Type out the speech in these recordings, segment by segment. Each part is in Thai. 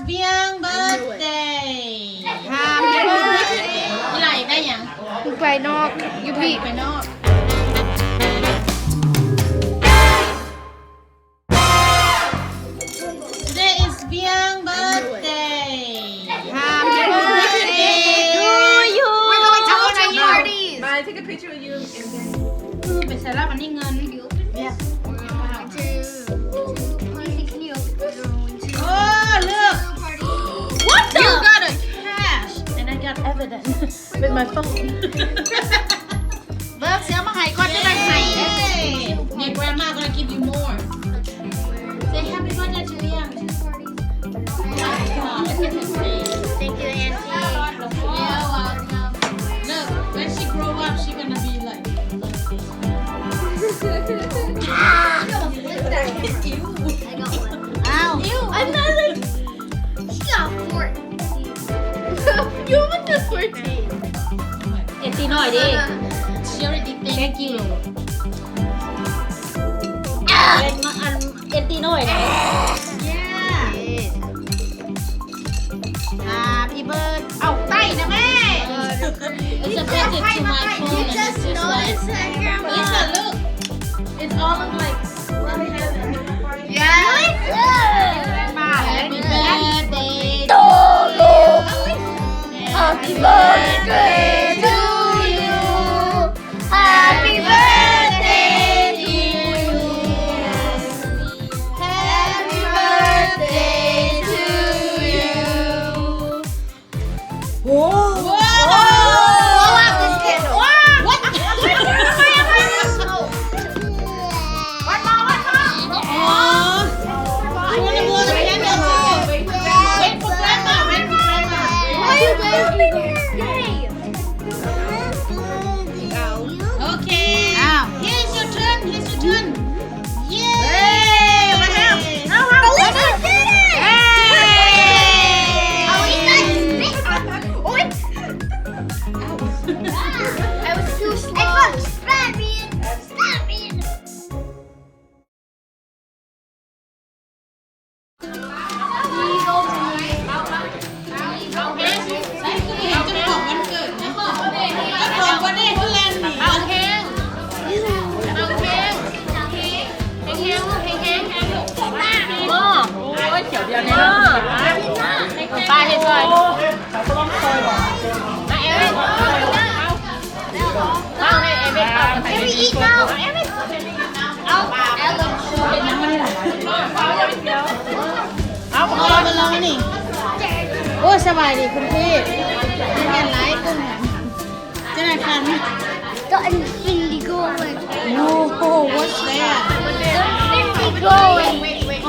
Biang birthday Happy birthday นี่ไรได้ยังไปนอกยูพี่ไปนอก Today is Biang birthday Happy birthday to you We're going to all the parties Bye, take a picture with you and then ไปใส่รับอันนี้เงินโอ้เลือก What the? You got a cash and I got evidence with my phone เบิกเสียมาให้ก่อนจะได้ให้ Hey your grandma gonna give you more Say happy birthday to Liam Thank you Auntie You're welcome Look when she grow up she gonna be like Ow I'm not like She got 14 You want the 14 เอ็ดตีหน่อยดิ She already thank you เป็นมาอันเอ็ดตีหน่อยเลย Yeah Happy birthday เอาไต้นะแม่ It's a package to my phone and it's just like Lisa look it's all of like Yeah Happy birthday to you Happy birthday to you Happy birthday to you Happy birthday to you Whoa Blow out this candle What One more Oh You wanna blow the candle too Wait for grandma Wait for grandma Why are you waving here? Okay Ow. Here's your turn Here's your turn Yay I was too slow. Stop it! Stop it! เจ้าของวันเกิดนะเจ้าของวันนี้เขาแลนด์หนี เอาแห้งเอาแห้งแห้งหม้อโอ้ยเขียวเดียวเนี่ยปลาเห็ดซอยมาเอเว่นเอาให้เอเว่นเอาไปอีกเอาเอเว่นเอาเอเว่นเอาไปลองนี่โอ้สบายดีคุณพี่เป็นไงไลฟ์กุ้งจะได้ฟัน The infinity going. No what's that The infinity going. Wait.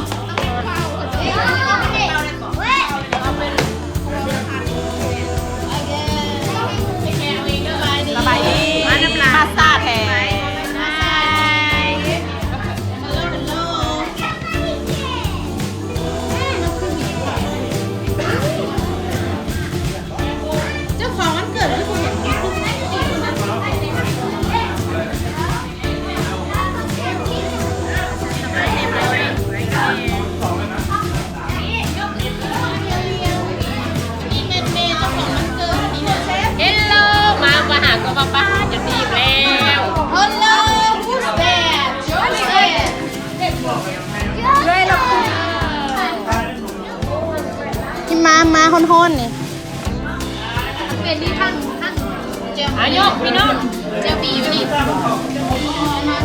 สบายดีมาน้ำลายมาซาแทเจ้าของวันเกิดที่คุณเห็นนี่เมนเจ้าของวันเกิดนี่นะ Hello มาหาก็ป้าจะดีแล้ว Hello who's that Who's that ด้วยหรอที่มาฮ้อนๆนี่ เป็นที่ทั้งเจ้า อายกพี่น้อง เจ้าบีวะนี่เ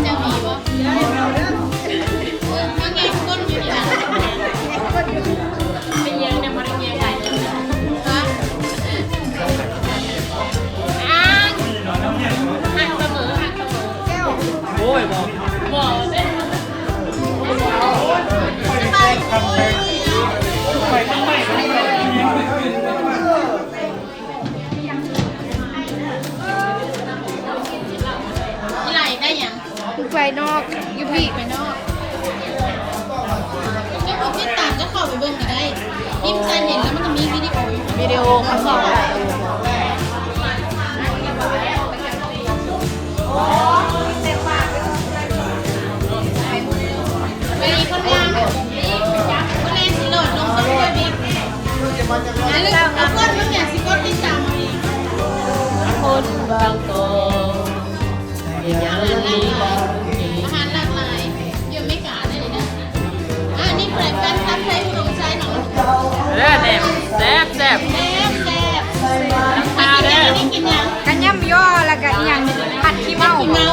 จ้าบีวะมันไงก้นอยู่นี่นะ เป็นยังเนี่ยมันยังไง ฮะ หักเสมอโอ้ยบอก บอกเส้น สบายดี ไปต้องไม่ นี่ไรได้ยัง ไปนอกยูพี่ ไปนอกไอ้พวกที่ต่างก็เข้าไปเบิ่งกันได้พิมพ์ใจเห็นแล้วมันก็มีวิดีโออยู่ วิดีโอเขาสอน ไปคนงานคนแรกสิโหลดลงโซเชียลมี เอาคนมันอย่างสิก็ติดตามเอง คนบางกอกอย่างนี้ อาหารหลากหลายเยอะไม่กาได้เลยนะนี่เปิดกันทับไทยอุดมใจหนอง แซ่บ แซ่บนี่กินยัง กันย่ำย่อแล้วก็อีหยังผัดขี้เมา กินเมา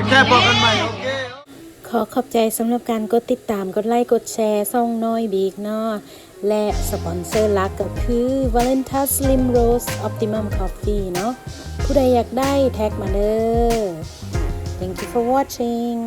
แค่บอกกันใหม่โอเค ขอขอบใจสำหรับการกดติดตามกดไลค์กดแชร์ซ่องน้อยบีกเนาะและสปอนเซอร์หลักก็คือ Valenta Slim Rose Optimum Coffee เนาะผู้ใดอยากได้แท็กมาเด้อ Thank you for watching